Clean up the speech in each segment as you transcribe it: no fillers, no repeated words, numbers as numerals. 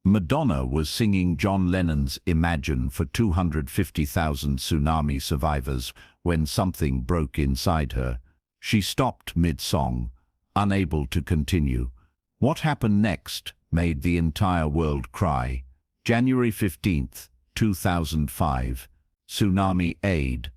Madonna was singing John Lennon's Imagine for 250,000 tsunami survivors when something broke inside her. She stopped mid-song, unable to continue. What happened next made the entire world cry. January 15, 2005, Tsunami Aid,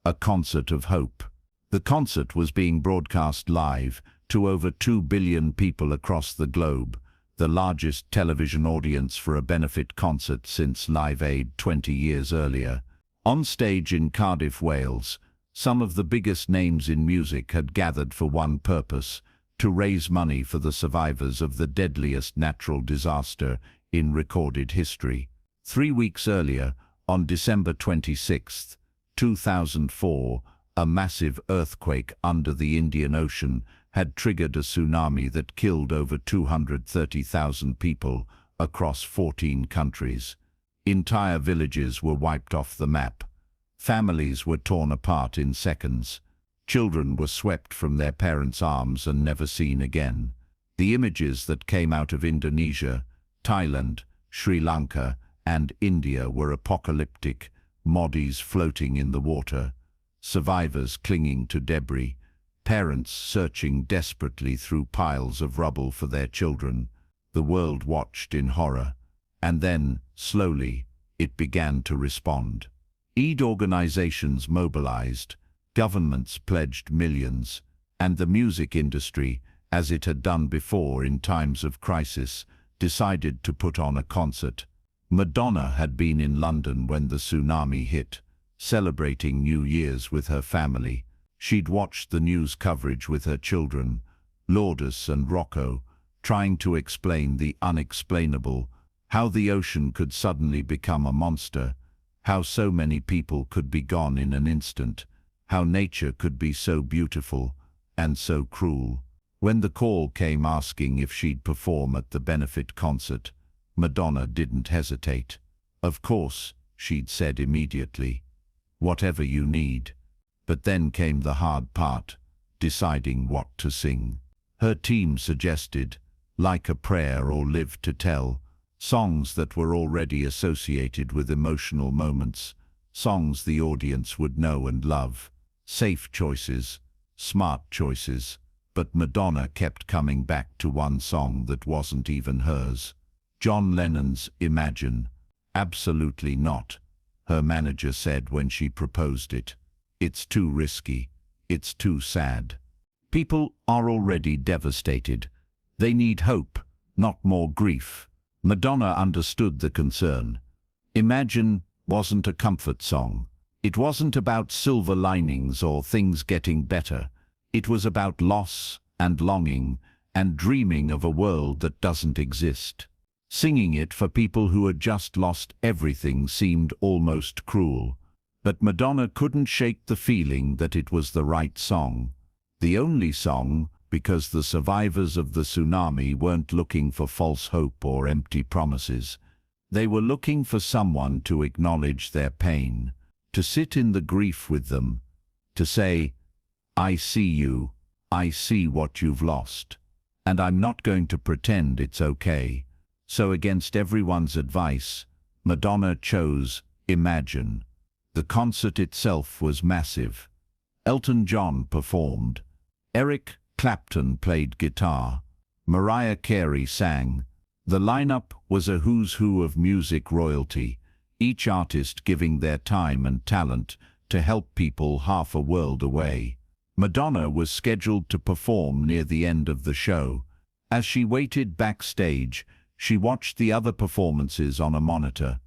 a concert of hope. The concert was being broadcast live to over 2 billion people across the globe, the largest television audience for a benefit concert since Live Aid 20 years earlier. On stage in Cardiff, Wales, some of the biggest names in music had gathered for one purpose: to raise money for the survivors of the deadliest natural disaster in recorded history. 3 weeks earlier, on December 26, 2004, a massive earthquake under the Indian Ocean had triggered a tsunami that killed over 230,000 people across 14 countries. Entire villages were wiped off the map. Families were torn apart in seconds. Children were swept from their parents' arms and never seen again. The images that came out of Indonesia, Thailand, Sri Lanka, and India were apocalyptic: bodies floating in the water, survivors clinging to debris, parents searching desperately through piles of rubble for their children. The world watched in horror, and then, slowly, it began to respond. Aid organizations mobilized, governments pledged millions, and the music industry, as it had done before in times of crisis, decided to put on a concert. Madonna had been in London when the tsunami hit, celebrating New Year's with her family. She'd watched the news coverage with her children, Lourdes and Rocco, trying to explain the unexplainable: how the ocean could suddenly become a monster, how so many people could be gone in an instant, how nature could be so beautiful and so cruel. When the call came asking if she'd perform at the benefit concert, Madonna didn't hesitate. Of course, she'd said immediately. Whatever you need. But then came the hard part, deciding what to sing. Her team suggested Like a Prayer or Live to Tell, songs that were already associated with emotional moments, songs the audience would know and love. Safe choices, smart choices, but Madonna kept coming back to one song that wasn't even hers. John Lennon's Imagine. Absolutely not, her manager said when she proposed it. It's too risky. It's too sad. People are already devastated. They need hope, not more grief. Madonna understood the concern. Imagine wasn't a comfort song. It wasn't about silver linings or things getting better. It was about loss and longing and dreaming of a world that doesn't exist. Singing it for people who had just lost everything seemed almost cruel. But Madonna couldn't shake the feeling that it was the right song. The only song, because the survivors of the tsunami weren't looking for false hope or empty promises. They were looking for someone to acknowledge their pain, to sit in the grief with them, to say, I see you, I see what you've lost, and I'm not going to pretend it's okay. So against everyone's advice, Madonna chose Imagine. The concert itself was massive. Elton John performed. Eric Clapton played guitar. Mariah Carey sang. The lineup was a who's who of music royalty, each artist giving their time and talent to help people half a world away. Madonna was scheduled to perform near the end of the show. As she waited backstage, she watched the other performances on a monitor.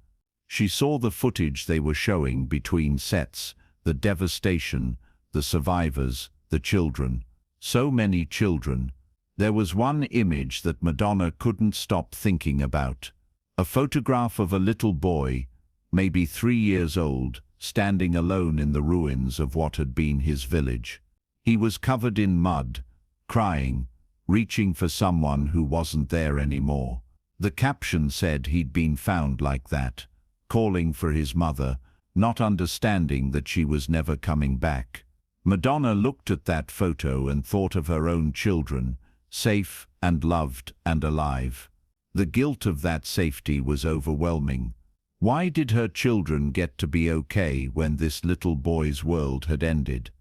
She saw the footage they were showing between sets, the devastation, the survivors, the children. So many children. There was one image that Madonna couldn't stop thinking about. A photograph of a little boy, maybe 3 years old, standing alone in the ruins of what had been his village. He was covered in mud, crying, reaching for someone who wasn't there anymore. The caption said he'd been found like that, calling for his mother, not understanding that she was never coming back. Madonna looked at that photo and thought of her own children, safe and loved and alive. The guilt of that safety was overwhelming. Why did her children get to be okay when this little boy's world had ended?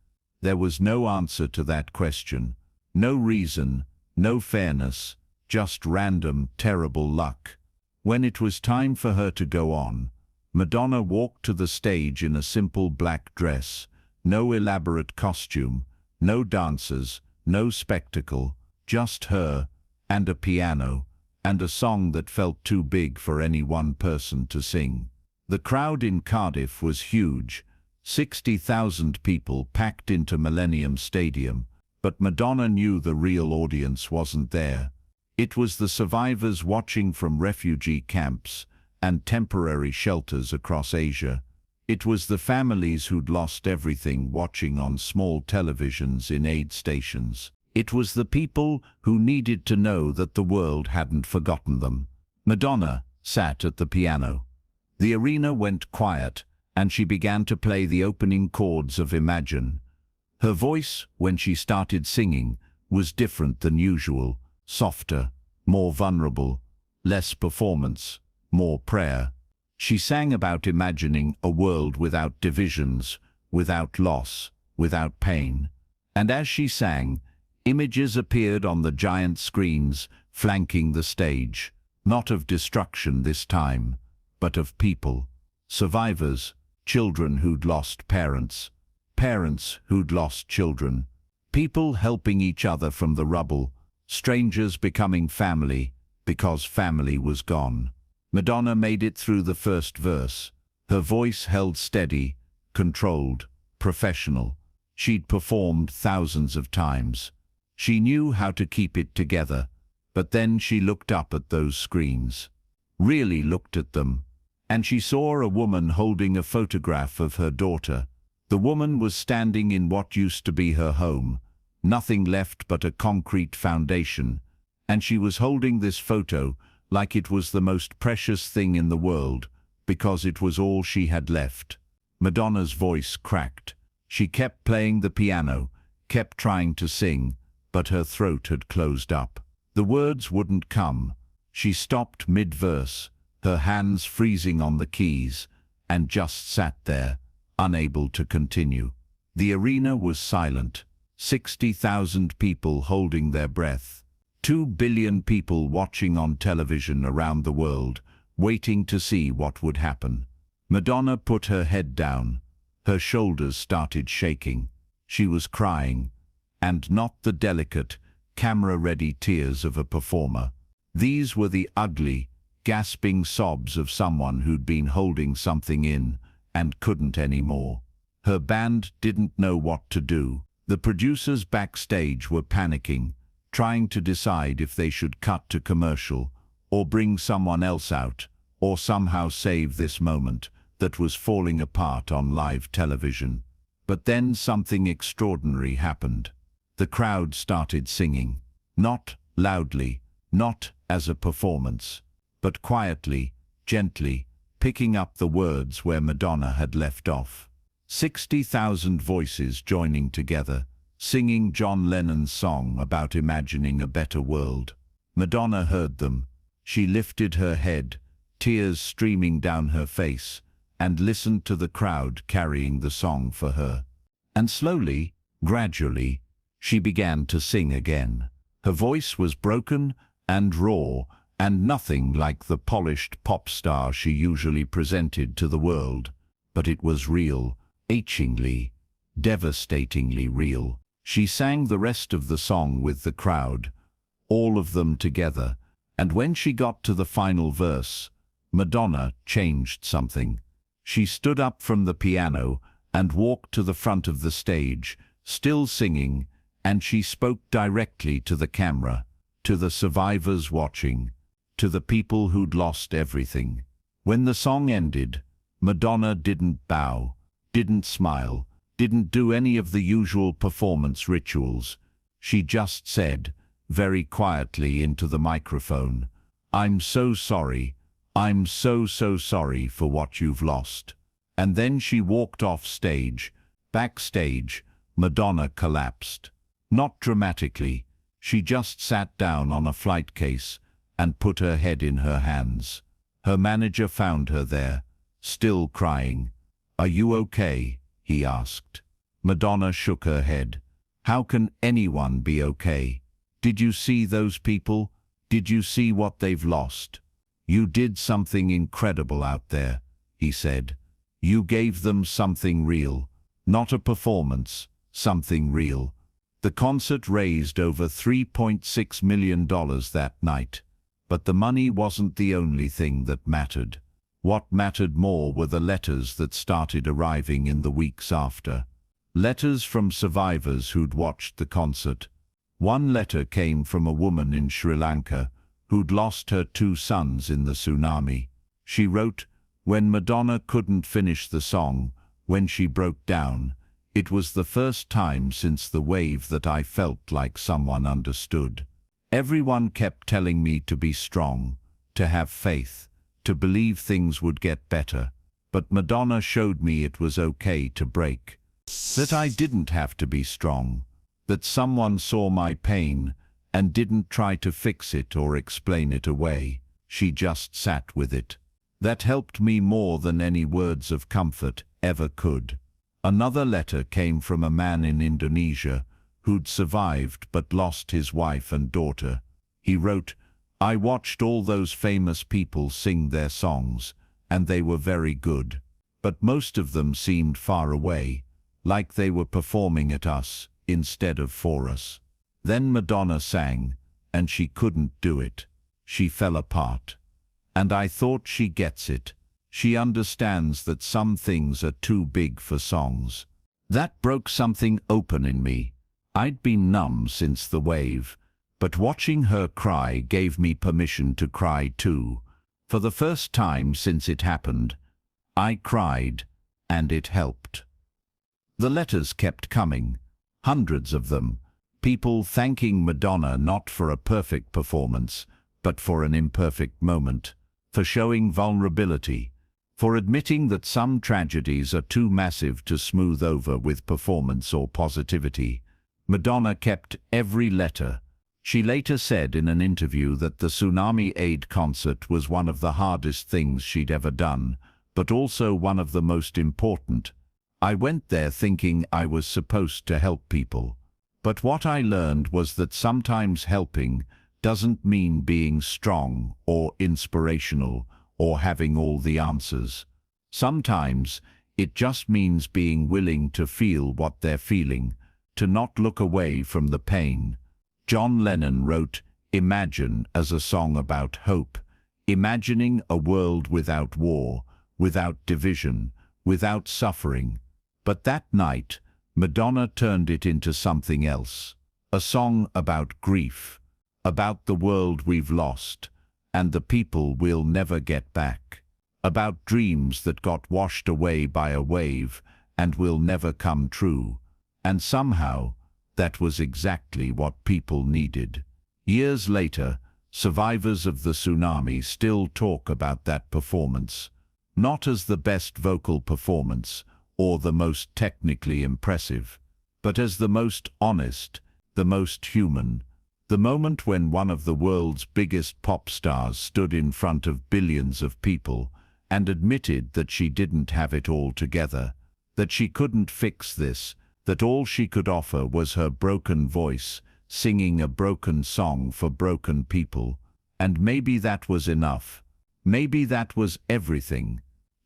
There was no answer to that question. No reason, no fairness, just random, terrible luck. When it was time for her to go on, Madonna walked to the stage in a simple black dress, no elaborate costume, no dancers, no spectacle, just her, and a piano, and a song that felt too big for any one person to sing. The crowd in Cardiff was huge, 60,000 people packed into Millennium Stadium, but Madonna knew the real audience wasn't there. It was the survivors watching from refugee camps and temporary shelters across Asia. It was the families who'd lost everything watching on small televisions in aid stations. It was the people who needed to know that the world hadn't forgotten them. Madonna sat at the piano. The arena went quiet, and she began to play the opening chords of Imagine. Her voice, when she started singing, was different than usual, softer, more vulnerable, less performance, more prayer. She sang about imagining a world without divisions, without loss, without pain. And as she sang, images appeared on the giant screens flanking the stage, not of destruction this time, but of people, survivors, children who'd lost parents, parents who'd lost children, people helping each other from the rubble, strangers becoming family because family was gone. Madonna made it through the first verse. Her voice held steady, controlled, professional. She'd performed thousands of times. She knew how to keep it together, but then she looked up at those screens. Really looked at them, and she saw a woman holding a photograph of her daughter. The woman was standing in what used to be her home, nothing left but a concrete foundation, and she was holding this photo like it was the most precious thing in the world, because it was all she had left. Madonna's voice cracked. She kept playing the piano, kept trying to sing, but her throat had closed up. The words wouldn't come. She stopped mid-verse, her hands freezing on the keys, and just sat there, unable to continue. The arena was silent, 60,000 people holding their breath, 2 billion people watching on television around the world, waiting to see what would happen. Madonna put her head down. Her shoulders started shaking. She was crying, and not the delicate, camera-ready tears of a performer. These were the ugly, gasping sobs of someone who'd been holding something in and couldn't anymore. Her band didn't know what to do. The producers backstage were panicking, trying to decide if they should cut to commercial, or bring someone else out, or somehow save this moment that was falling apart on live television. But then something extraordinary happened. The crowd started singing, not loudly, not as a performance, but quietly, gently, picking up the words where Madonna had left off. 60,000 voices joining together, singing John Lennon's song about imagining a better world. Madonna heard them. She lifted her head, tears streaming down her face, and listened to the crowd carrying the song for her. And slowly, gradually, she began to sing again. Her voice was broken and raw, and nothing like the polished pop star she usually presented to the world. But it was real, achingly, devastatingly real. She sang the rest of the song with the crowd, all of them together, and when she got to the final verse, Madonna changed something. She stood up from the piano and walked to the front of the stage, still singing, and she spoke directly to the camera, to the survivors watching, to the people who'd lost everything. When the song ended, Madonna didn't bow, didn't smile, didn't do any of the usual performance rituals. She just said, very quietly into the microphone, "I'm so sorry. I'm so sorry for what you've lost." And then she walked off stage. Backstage, Madonna collapsed. Not dramatically. She just sat down on a flight case and put her head in her hands. Her manager found her there, still crying. "Are you okay?" he asked. Madonna shook her head. "How can anyone be okay? Did you see those people? Did you see what they've lost? You did something incredible out there," he said. "You gave them something real, not a performance, something real." The concert raised over $3.6 million that night. But the money wasn't the only thing that mattered. What mattered more were the letters that started arriving in the weeks after. Letters from survivors who'd watched the concert. One letter came from a woman in Sri Lanka who'd lost her 2 sons in the tsunami. She wrote, "When Madonna couldn't finish the song, when she broke down, it was the first time since the wave that I felt like someone understood. Everyone kept telling me to be strong, to have faith, to believe things would get better. But Madonna showed me it was okay to break. That I didn't have to be strong. That someone saw my pain and didn't try to fix it or explain it away. She just sat with it. That helped me more than any words of comfort ever could." Another letter came from a man in Indonesia who'd survived but lost his wife and daughter. He wrote, "I watched all those famous people sing their songs, and they were very good. But most of them seemed far away, like they were performing at us instead of for us. Then Madonna sang, and she couldn't do it. She fell apart. And I thought she gets it. She understands that some things are too big for songs." That broke something open in me. I'd been numb since the wave, but watching her cry gave me permission to cry too. For the first time since it happened, I cried, and it helped. The letters kept coming, hundreds of them, people thanking Madonna not for a perfect performance, but for an imperfect moment, for showing vulnerability, for admitting that some tragedies are too massive to smooth over with performance or positivity. Madonna kept every letter. She later said in an interview that the Tsunami Aid concert was one of the hardest things she'd ever done, but also one of the most important. "I went there thinking I was supposed to help people. But what I learned was that sometimes helping doesn't mean being strong or inspirational or having all the answers. Sometimes it just means being willing to feel what they're feeling, to not look away from the pain." John Lennon wrote Imagine as a song about hope, imagining a world without war, without division, without suffering. But that night, Madonna turned it into something else. A song about grief, about the world we've lost, and the people we'll never get back. About dreams that got washed away by a wave and will never come true. And somehow, that was exactly what people needed. Years later, survivors of the tsunami still talk about that performance, not as the best vocal performance or the most technically impressive, but as the most honest, the most human. The moment when one of the world's biggest pop stars stood in front of billions of people and admitted that she didn't have it all together, that she couldn't fix this, that all she could offer was her broken voice, singing a broken song for broken people. And maybe that was enough. Maybe that was everything.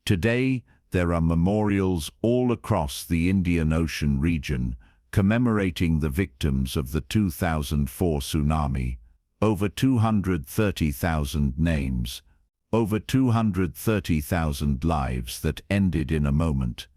Today, there are memorials all across the Indian Ocean region commemorating the victims of the 2004 tsunami. Over 230,000 names, over 230,000 lives that ended in a moment.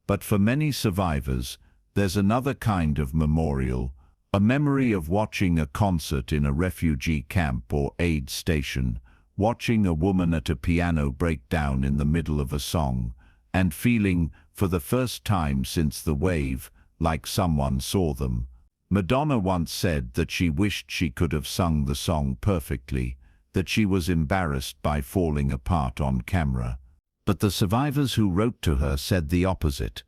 But for many survivors, there's another kind of memorial, a memory of watching a concert in a refugee camp or aid station, watching a woman at a piano break down in the middle of a song, and feeling, for the first time since the wave, like someone saw them. Madonna once said that she wished she could have sung the song perfectly, that she was embarrassed by falling apart on camera. But the survivors who wrote to her said the opposite.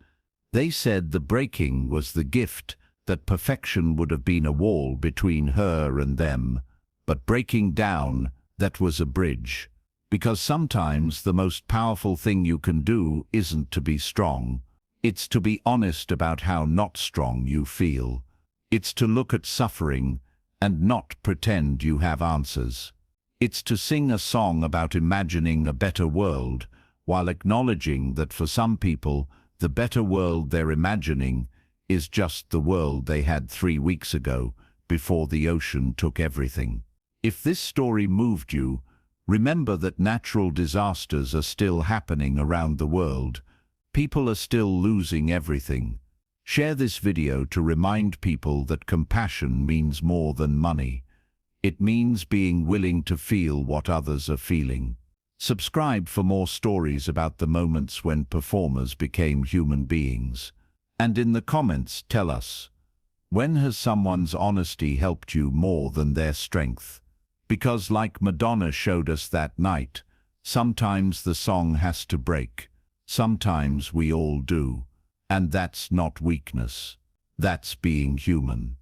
They said the breaking was the gift, that perfection would have been a wall between her and them. But breaking down, That was a bridge. Because sometimes the most powerful thing you can do isn't to be strong. It's to be honest about how not strong you feel. It's to look at suffering and not pretend you have answers. It's to sing a song about imagining a better world while acknowledging that for some people, the better world they're imagining is just the world they had 3 weeks ago before the ocean took everything. If this story moved you, remember that natural disasters are still happening around the world. People are still losing everything. Share this video to remind people that compassion means more than money. It means being willing to feel what others are feeling. Subscribe for more stories about the moments when performers became human beings. And in the comments, tell us, when has someone's honesty helped you more than their strength? Because like Madonna showed us that night, sometimes the song has to break. Sometimes we all do. And that's not weakness. That's being human.